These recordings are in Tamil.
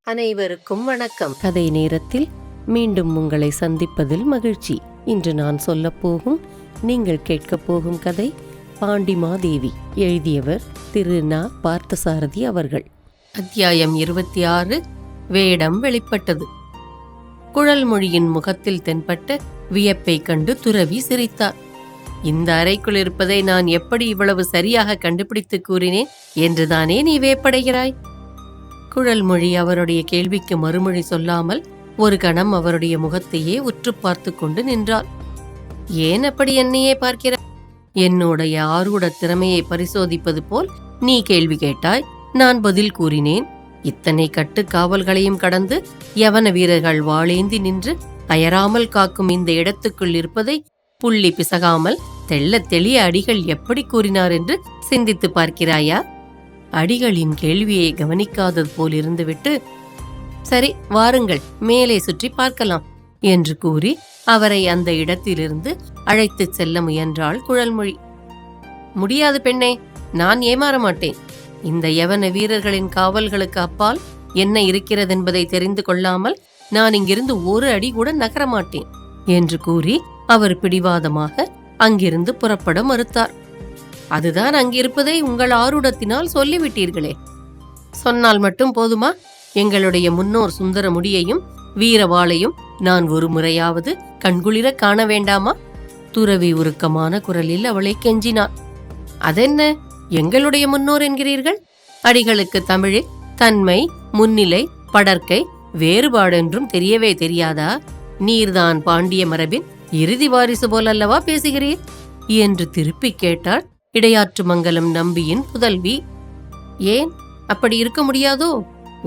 அனைவருக்கும் வணக்கம். கதை நேரத்தில் மீண்டும் உங்களை சந்திப்பதில் மகிழ்ச்சி. இன்று நான் சொல்லப்போகும் நீங்கள் கேட்கப் போகும் கதை பாண்டிமாதேவி. எழுதியவர் திரு ந. பார்த்தசாரதி அவர்கள். அத்தியாயம் 26. வேடம் வெளிப்பட்டது. குழல்மொழியின் முகத்தில் தென்பட்ட வியப்பை கண்டு துறவி சிரித்தார். இந்த அறைக்குள் இருப்பதை நான் எப்படி இவ்வளவு சரியாக கண்டுபிடித்து கூறினேன் என்றுதானே நீ வேப்படைகிறாய்? குழல்மொழி அவருடைய கேள்விக்கு மறுமொழி சொல்லாமல் ஒரு கணம் அவருடைய முகத்தையே உற்று பார்த்து கொண்டு நின்றாள். ஏன் அப்படி என்னையே பார்க்கிறாய்? என்னுடைய ஆரூட திறமையை பரிசோதிப்பது போல் நீ கேள்வி கேட்டாய். நான் பதில் கூறினேன். இத்தனை கட்டுக்காவல்களையும் கடந்து யவன வீரர்கள் வாளேந்தி நின்று அயராமல் காக்கும் இந்த இடத்துக்குள் இருப்பதை புள்ளி பிசகாமல் தெள்ளத் தெளிய அடிகள் எப்படி கூறினார் என்று சிந்தித்து பார்க்கிறாயா? அடிகளின் கேள்வியை கவனிக்காதது போல் இருந்துவிட்டு, சரி வாருங்கள், மேலே சுற்றி பார்க்கலாம் என்று கூறி அவரை அந்த இடத்திலிருந்து அழைத்துச் செல்ல முயன்றாள் குழல்மொழி. முடியாது பெண்ணே, நான் ஏமாற மாட்டேன். இந்த யவன வீரர்களின் காவல்களுக்கு அப்பால் என்ன இருக்கிறதென்பதை தெரிந்து கொள்ளாமல் நான் இங்கிருந்து ஒரு அடி கூட நகரமாட்டேன் என்று கூறி அவர் பிடிவாதமாக அங்கிருந்து புறப்பட மறுத்தார். அதுதான் அங்கிருப்பதை உங்கள் ஆரூடத்தினால் சொல்லிவிட்டீர்களே. சொன்னால் மட்டும் போதுமா? எங்களுடைய முன்னோர் சுந்தர முடியையும் வீரவாளையும் நான் ஒரு முறையாவது கண்குளிர காண வேண்டாமா? துறவி உருக்கமான குரலில் அவளை கெஞ்சினார். அதென்ன எங்களுடைய முன்னோர் என்கிறீர்கள்? அடிகளுக்கு தமிழில் தன்மை, முன்னிலை, படற்கை வேறுபாடென்றும் தெரியவே தெரியாதா? நீர்தான் பாண்டிய மரபின் இறுதி வாரிசு போலல்லவா பேசுகிறீர் என்று திருப்பி கேட்டாள் இடையாற்று மங்கலம் நம்பியின் புதல்வி. ஏன் அப்படி இருக்க முடியாதோ?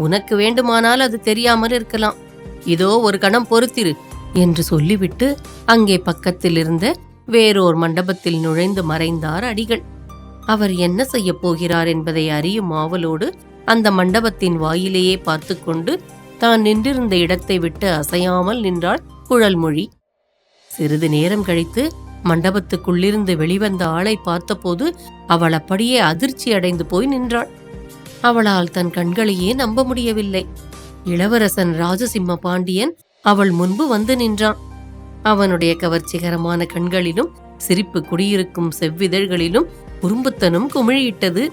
உனக்கு வேண்டுமானால் அது தெரியாமல் இருக்கலாம். இதோ ஒரு கணம் பொறுத்திரு என்று சொல்லிவிட்டு அங்கே பக்கத்தில் இருந்த வேறோர் மண்டபத்தில் நுழைந்து மறைந்தார் அடிகள். அவர் என்ன செய்ய போகிறார் என்பதை அறியும் ஆவலோடு அந்த மண்டபத்தின் வாயிலேயே பார்த்து கொண்டு தான் நின்றிருந்த இடத்தை விட்டு அசையாமல் நின்றாள் குழல்மொழி. சிறிது நேரம் கழித்து மண்டபத்துக்குள்ளிருந்து வெளிவந்த ஆளை பார்த்தபோது அவள் அப்படியே அதிர்ச்சி அடைந்து போய் நின்றாள். அவளால் தன் கண்களையே நம்ப முடியவில்லை. இளவரசன் ராஜசிம்ம பாண்டியன் அவள் முன்பு வந்து நின்றான். அவனுடைய கவர்ச்சிகரமான கண்களிலும் சிரிப்பு குடியிருக்கும் செவ்விதழ்களிலும் குறும்புத்தனும் குமிழியிட்டது.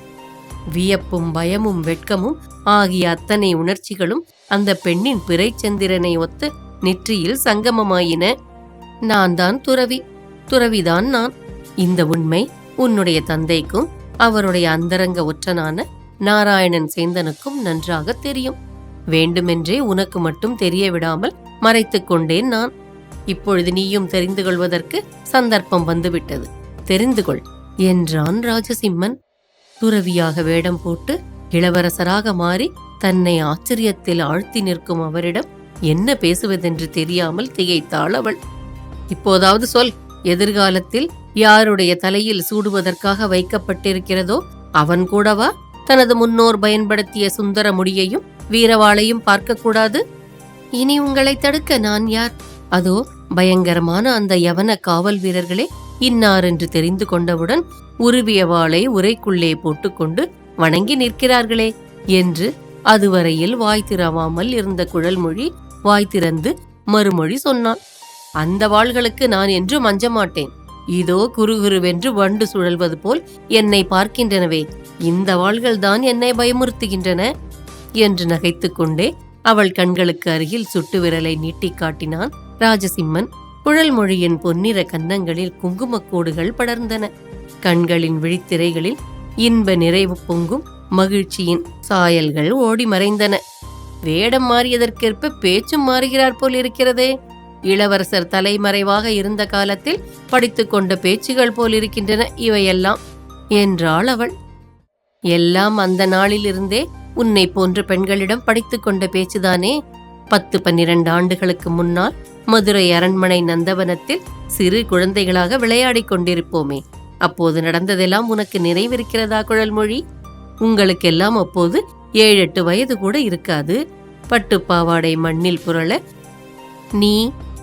வியப்பும் பயமும் வெட்கமும் ஆகிய அத்தனை உணர்ச்சிகளும் அந்த பெண்ணின் பிறைச்சந்திரனை ஒத்த நெற்றியில் சங்கமமாயின. நான் தான் துறவி, துறவிதான் நான். இந்த உண்மை உன்னுடைய தந்தைக்கும் அவருடைய அந்தரங்க ஒற்றனான நாராயணன் சேந்தனுக்கும் நன்றாக தெரியும். வேண்டுமென்றே உனக்கு மட்டும் தெரிய விடாமல் மறைத்துக் கொண்டேன் நான். இப்பொழுது நீயும் தெரிந்து கொள்வதற்கு சந்தர்ப்பம் வந்துவிட்டது. தெரிந்து கொள் என்றான் ராஜசிம்மன். துறவியாக வேடம் போட்டு இளவரசராக மாறி தன்னை ஆச்சரியத்தில் ஆழ்த்தி நிற்கும் அவரிடம் என்ன பேசுவதென்று தெரியாமல் திகைத்தாள் அவள். இப்போதாவது சொல், எதிர்காலத்தில் யாருடைய தலையில் சூடுவதற்காக வைக்கப்பட்டிருக்கிறதோ அவன் கூடவா தனது முன்னோர் பயன்படுத்திய சுந்தர முடியையும் வீரவாளையும் பார்க்கக்கூடாது? இனி உங்களை தடுக்க நான் யார்? அதோ பயங்கரமான அந்த யவன காவல் வீரர்களே இன்னார் என்று தெரிந்து கொண்டவுடன் உருவிய வாளை உரைக்குள்ளே போட்டுக்கொண்டு வணங்கி நிற்கிறார்களே என்று அதுவரையில் வாய் திறவாமல் இருந்த குழல்மொழி வாய் திறந்து மறுமொழி சொன்னான். அந்த வாள்களுக்கு நான் என்றும் அஞ்ச மாட்டேன். இதோ குறுகுருவென்று வண்டு சுழல்வது போல் என்னை பார்க்கின்றனவே, இந்த வாள்கள் தான் என்னை பயமுறுத்துகின்றன என்று நகைத்துக் கொண்டே அவள் கண்களுக்கு அருகில் சுட்டு விரலை நீட்டி காட்டினான் ராஜசிம்மன். குழல்மொழியின் பொன்னிற கன்னங்களில் குங்குமக்கோடுகள் படர்ந்தன. கண்களின் விழித்திரைகளில் இன்ப நிறைவு பொங்கும் மகிழ்ச்சியின் சாயல்கள் ஓடி மறைந்தன. வேடம் மாறியதற்கேற்ப பேச்சும் மாறுகிறார் போல் இருக்கிறதே. இளவரசர் தலைமறைவாக இருந்த காலத்தில் படித்து கொண்ட பேச்சுகள் போலிருக்கின்றன இவையெல்லாம் என்றாள் அவள். எல்லாம் அந்த நாளிலிருந்தே உன்னை போன்ற பெண்களிடம் படித்து கொண்ட பேச்சுதானே. 10-12 ஆண்டுகளுக்கு முன்னால் மதுரை அரண்மனை நந்தவனத்தில் சிறு குழந்தைகளாக விளையாடிக் கொண்டிருப்போமே, அப்போது நடந்ததெல்லாம் உனக்கு நினைவிருக்கிறதா குழல்மொழி? உங்களுக்கெல்லாம் அப்போது 7-8 வயது கூட இருக்காது. பட்டுப்பாவாடை மண்ணில் புரள நீ,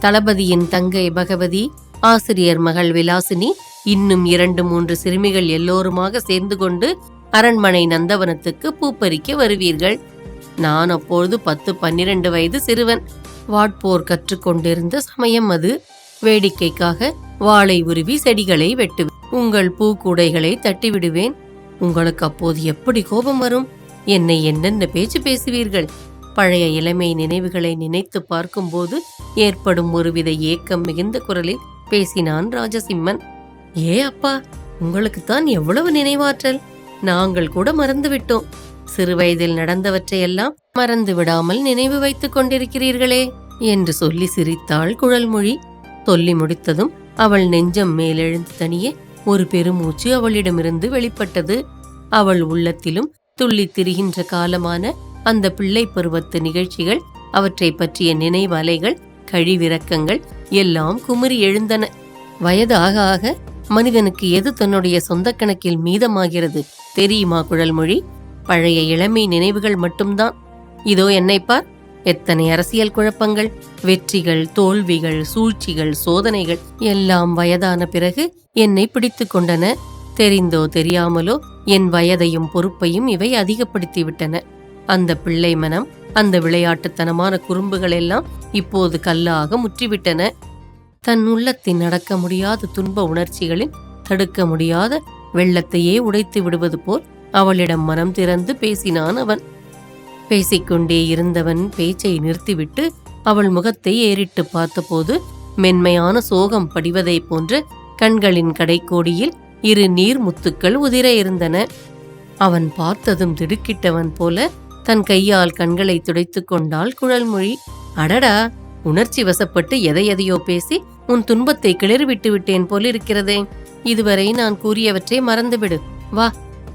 தளபதியின் தங்கை பகவதி, ஆசிரியர் மகள் விலாசினி, இன்னும் 2-3 சிறுமிகள் எல்லோருமாக சேர்ந்து கொண்டு அரண்மனை நந்தவனத்துக்கு பூப்பறிக்க வருவீர்கள். நான் அப்பொழுது 10-12 வயது சிறுவன். வாட்போர் கற்றுக்கொண்டிருந்த சமயம் அது. வேடிக்கைக்காக வாளை உருவி செடிகளை வெட்டுவேன். உங்கள் பூக்கூடைகளை தட்டிவிடுவேன். உங்களுக்கு அப்போது எப்படி கோபம் வரும்? என்னை என்னென்ன பேச்சு பேசுவீர்கள்? பழைய இளமை நினைவுகளை நினைத்து பார்க்கும்போது ஏற்படும் ஒருவித ஏக்கம் மிகுந்த குரலில் பேசினான் ராஜசிம்மன். ஏ அப்பா, உங்களுக்குத்தான் எவ்வளவு நினைவாற்றல்! நாங்கள் கூட மறந்துவிட்டோம். சிறுவயதில் நடந்தவற்றையெல்லாம் மறந்து விடாமல் நினைவு வைத்துக் கொண்டிருக்கிறீர்களே என்று சொல்லி சிரித்தாள் குழல்மொழி. சொல்லி முடித்ததும் அவள் நெஞ்சம் மேலெழுந்து தனியே ஒரு பெருமூச்சு அவளிடமிருந்து வெளிப்பட்டது. அவள் உள்ளத்திலும் துள்ளி திரிகின்ற காலமான அந்த பிள்ளை பருவத்து நிகழ்ச்சிகள், அவற்றை பற்றிய நினைவலைகள், கழிவிறக்கங்கள் எல்லாம் குமுறி எழுந்தன. வயது ஆக ஆக மனிதனுக்கு எது தன்னுடைய சொந்த கணக்கில் மீதமாகிறது தெரியுமா குழல்மொழி? பழைய இளமை நினைவுகள் மட்டும்தான். இதோ என்னைப்பார், எத்தனை அரசியல் குழப்பங்கள், வெற்றிகள், தோல்விகள், சூழ்ச்சிகள், சோதனைகள் எல்லாம் வயதான பிறகு என்னை பிடித்து கொண்டன. தெரிந்தோ தெரியாமலோ என் வயதையும் பொறுப்பையும் இவை அதிகப்படுத்திவிட்டன. அந்த பிள்ளை மனம், அந்த விளையாட்டுத்தனமான குறும்புகள் எல்லாம் இப்போது கல்லாக முற்றிவிட்டன. தன் உள்ளத்தின் அடக்க முடியாத துன்ப உணர்ச்சிகளில் தடுக்க முடியாத வெள்ளத்தையே உடைத்து விடுவது போல் அவளிடம் மனம் திறந்து பேசினான் அவன். பேசிக்கொண்டே இருந்தவன் பேச்சை நிறுத்திவிட்டு அவள் முகத்தை ஏறிட்டு பார்த்தபோது மென்மையான சோகம் படிவதை போன்ற கண்களின் கடைக்கோடியில் 2 நீர் முத்துக்கள் உதிர இருந்தன. அவன் பார்த்ததும் திடுக்கிட்டவன் போல தன் கையால் கண்களை துடைத்து கொண்டாள் குழல்மொழி. அடடா, உணர்ச்சி வசப்பட்டு எதையோ பேசி உன் துன்பத்தை கிளறிவிட்டு விட்டேன் போலிருக்கிறதே. இதுவரை நான் கூறியவற்றை மறந்துவிடு. வா,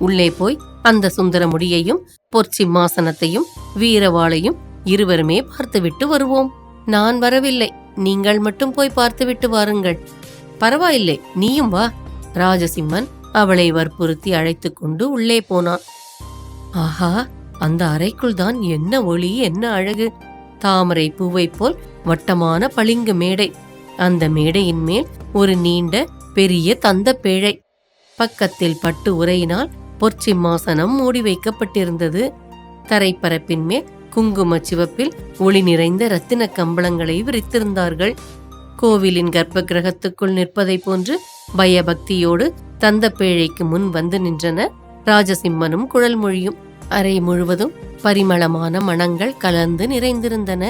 உள்ளே போய் அந்த சுந்தர முடியையும் பொற்சிம்மாசனத்தையும் வீரவாளையும் இருவருமே பார்த்துவிட்டு வருவோம். நான் வரவில்லை, நீங்கள் மட்டும் போய் பார்த்துவிட்டு வாருங்கள். பரவாயில்லை, நீயும் வா. ராஜசிம்மன் அவளை வற்புறுத்தி அழைத்து கொண்டு உள்ளே போனான். ஆஹா, அந்த அறைக்குள் தான் என்ன ஒளி, என்ன அழகு! தாமரை பூவை போல் வட்டமான பளிங்கு மேடை. அந்த மேடையின் மேல் ஒரு நீண்ட பெரிய தந்த பேழை. பக்கத்தில் பட்டு உரையினால் பொற்சிம்மாசனம் மூடி வைக்கப்பட்டிருந்தது. தரைப்பரப்பின் மேல் குங்கும சிவப்பில் ஒளி நிறைந்த இரத்தின கம்பளங்களை விரித்திருந்தார்கள். கோவிலின் கர்ப்ப கிரகத்துக்குள் நிற்பதை போன்று பயபக்தியோடு தந்த பேழைக்கு முன் வந்து நின்றனர் ராஜசிம்மனும் குழல்மொழியும். அறை முழுவதும் பரிமளமான மணங்கள் கலந்து நிறைந்திருந்தன.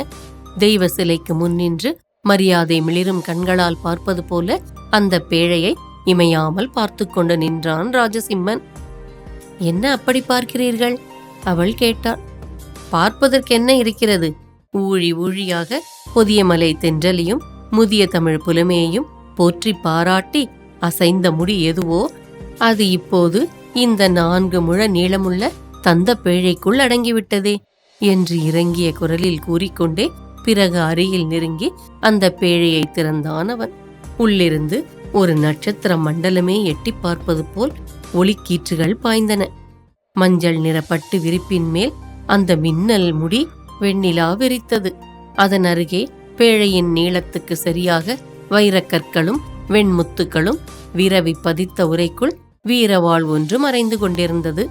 தெய்வ சிலைக்கு முன் நின்று மரியாதை மிளிரும் கண்களால் பார்ப்பது போல அந்த பேழையை இமையாமல் பார்த்து கொண்டு நின்றான் ராஜசிம்மன். என்ன அப்படி பார்க்கிறீர்கள்? அவள் கேட்டாள். பார்ப்பதற்கென்ன இருக்கிறது? ஊழி ஊழியாக புதிய மலை தென்றலையும் முதிய தமிழ் புலமையையும் போற்றி பாராட்டி அசைந்த முடி எதுவோ அது இப்போது இந்த 4 முழ நீளமுள்ள தந்த பேழைக்குள் அடங்கிவிட்டதே என்று இறங்கிய குரலில் கூறிக்கொண்டே பிறகு அருகில் நெருங்கி அந்த பேழையை திறந்தான் அவன். உள்ளிருந்து ஒரு நட்சத்திர மண்டலமே எட்டி பார்ப்பது போல் ஒளிக்கீற்றுகள் பாய்ந்தன. மஞ்சள் நிற பட்டு விரிப்பின் மேல் அந்த மின்னல் முடி வெண்ணிலா விரித்தது. அதன் அருகே பேழையின் நீளத்துக்கு சரியாக வைரக்கற்களும் வெண்முத்துக்களும் விரவி பதித்த உரைக்குள் வீரவாள் ஒன்று மறைந்து கொண்டிருந்தது.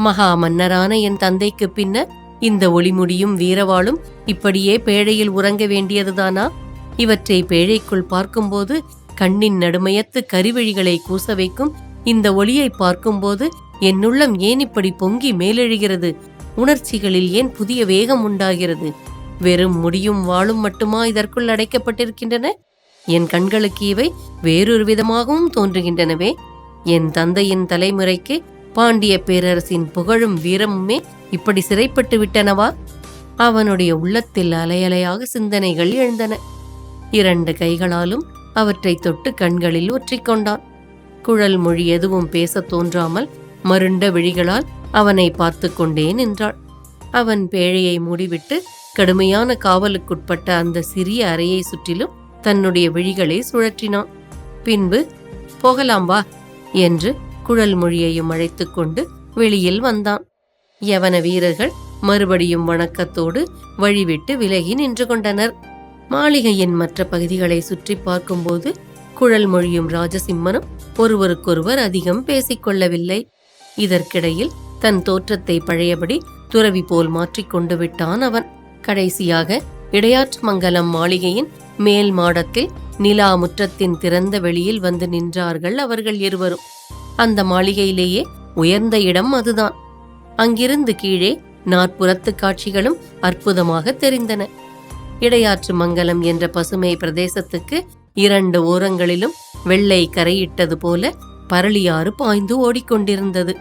மகா மன்னரான என் தந்தைக்கு பின்னர் இந்த ஒளிமுடியும் வீரவாளும் இப்படியே பேழையில் உறங்க வேண்டியதுதானா? இவற்றை பேழைக்குள் பார்க்கும்போது கண்ணின் நடுமையத்து கரிவழிகளை கூச வைக்கும் இந்த ஒளியை பார்க்கும்போது என்னுள்ளம் ஏன் இப்படி பொங்கி மேலெழுகிறது? உணர்ச்சிகளில் ஏன் புதிய வேகம் உண்டாகிறது? வெறும் முடியும் வாளும் மட்டுமா இதற்குள் அடைக்கப்பட்டிருக்கின்றன? என் கண்களுக்கு இவை வேறொரு விதமாகவும் தோன்றுகின்றனவே. என் தந்தையின் தலைமுறைக்கு பாண்டிய பேரரசின் புகழும் வீரமுமே இப்படி சிறைப்பட்டு விட்டனவா? அவனுடைய உள்ளத்தில் அலையலையாக சிந்தனைகள் எழுந்தன. 2 கைகளாலும் அவற்றை தொட்டு கண்களில் ஒற்றிக்கொண்டான். குழல்மொழி எதுவும் பேச தோன்றாமல் மருண்ட விழிகளால் அவனை பார்த்து கொண்டே நின்றாள். அவன் பேழையை மூடிவிட்டு கடுமையான காவலுக்குட்பட்ட அந்த சிறிய அறையை சுற்றிலும் தன்னுடைய விழிகளை சுழற்றினான். பின்பு போகலாம் வா என்று குழல்மொழியையும் அழைத்து கொண்டு வெளியில் வந்தான். யவன வீரர்கள் மறுபடியும் வணக்கத்தோடு வழிவிட்டு விலகி நின்று கொண்டனர். மாளிகையின் மற்ற பகுதிகளை சுற்றி பார்க்கும்போது குழல்மொழியும் ராஜசிம்மனும் ஒருவருக்கொருவர் அதிகம் பேசிக்கொள்ளவில்லை. இதற்கிடையில் தன் தோற்றத்தை பழையபடி துறவி போல் மாற்றிக்கொண்டு விட்டான் அவன். கடைசியாக இடையாற்று மங்கலம் மாளிகையின் மேல் மாடத்தில் நிலா முற்றத்தின் திறந்த வெளியில் வந்து நின்றார்கள் அவர்கள் இருவரும். அந்த மாளிகையிலேயே உயர்ந்த இடம் அதுதான். அங்கிருந்து கீழே நாற்புறத்து காட்சிகளும் அற்புதமாக தெரிந்தன. இடையாற்று மங்கலம் என்ற பசுமை பிரதேசத்துக்கு 2 ஓரங்களிலும் வெள்ளை கரையிட்டது போல பரளியாறு பாய்ந்து ஓடிக்கொண்டிருந்தது.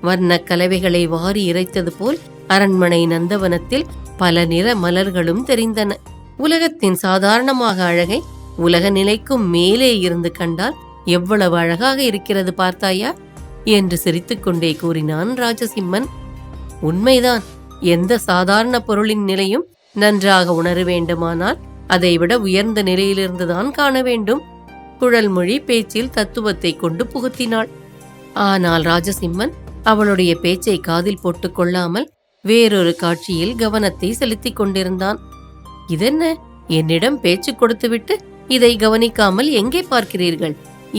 வர்ண கலவைகளை வாரி இறைத்தது போல் அரண்மனை நந்தவனத்தில் பல நிற மலர்களும் தெரிந்தன. உலகத்தின் சாதாரணமாக அழகை உலக நிலைக்கும் மேலே இருந்து கண்டால் எவ்வளவு அழகாக இருக்கிறது பார்த்தாயா என்று சிரித்துக்கொண்டே கூறினான் ராஜசிம்மன். உண்மைதான். எந்த சாதாரண பொருளின் நிலையும் நன்றாக உணர வேண்டுமானால் அதைவிட உயர்ந்த நிலையிலிருந்துதான் காண வேண்டும். குழல்மொழி பேச்சில் தத்துவத்தை கொண்டு புகுத்தினாள். ஆனால் ராஜசிம்மன் அவளுடைய பேச்சை காதில் போட்டுக் கொள்ளாமல் வேறொரு காட்சியில் கவனத்தை செலுத்திக் கொண்டிருந்தான். இதென்ன, என்னிடம் பேச்சு கொடுத்துவிட்டு இதை கவனிக்காமல் எங்கே பார்க்கிறீர்கள்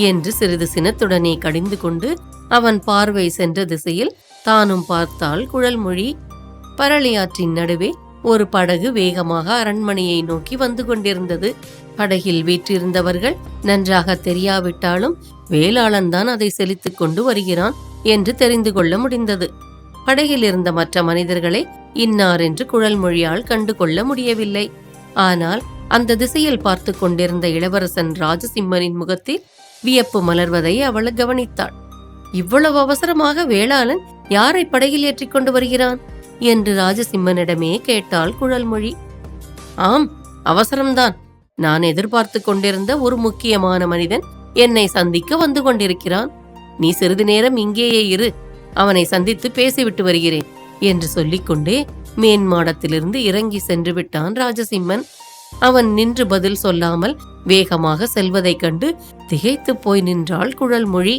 என்று சிறிது சினத்துடனே கடிந்து கொண்டு அவன் பார்வை சென்ற திசையில் தானும் பார்த்தாள் குழல்மொழி. பரளியாற்றின் நடுவே ஒரு படகு வேகமாக அரண்மனையை நோக்கி வந்து கொண்டிருந்தது. படகில் வீற்றிருந்தவர்கள் நன்றாக தெரியாவிட்டாலும் வேளாளன் தான் அதை செலுத்திக் கொண்டு வருகிறான் என்று தெரிந்து கொள்ள முடிந்தது. படகில் இருந்த மற்ற மனிதர்களை இன்னார் என்று குழல்மொழியால் கண்டு கொள்ள முடியவில்லை. ஆனால் அந்த திசையில் பார்த்து கொண்டிருந்த இளவரசன் ராஜசிம்மனின் முகத்தில் வியப்பு மலர்வதை அவள் கவனித்தாள். இவ்வளவு அவசரமாக வேளாளன் யாரை படகில் ஏற்றிக் கொண்டு வருகிறான் என்று ராஜசிம்மனிடமே கேட்டாள் குழல்மொழி. ஆம், அவசரம்தான். நான் எதிர்பார்த்து கொண்டிருந்த ஒரு முக்கியமான மனிதன் என்னை சந்திக்க வந்து கொண்டிருக்கிறான். நீ சிறிது நேரம் இங்கேயே இரு, அவனை சந்தித்து பேசிவிட்டு வருகிறேன் என்று சொல்லிக்கொண்டே மேன்மாடத்திலிருந்து இறங்கி சென்று விட்டான் ராஜசிம்மன். அவன் நின்று பதில் சொல்லாமல் வேகமாக செல்வதைக் கண்டு திகைத்து போய் நின்றாள் குழல்மொழி.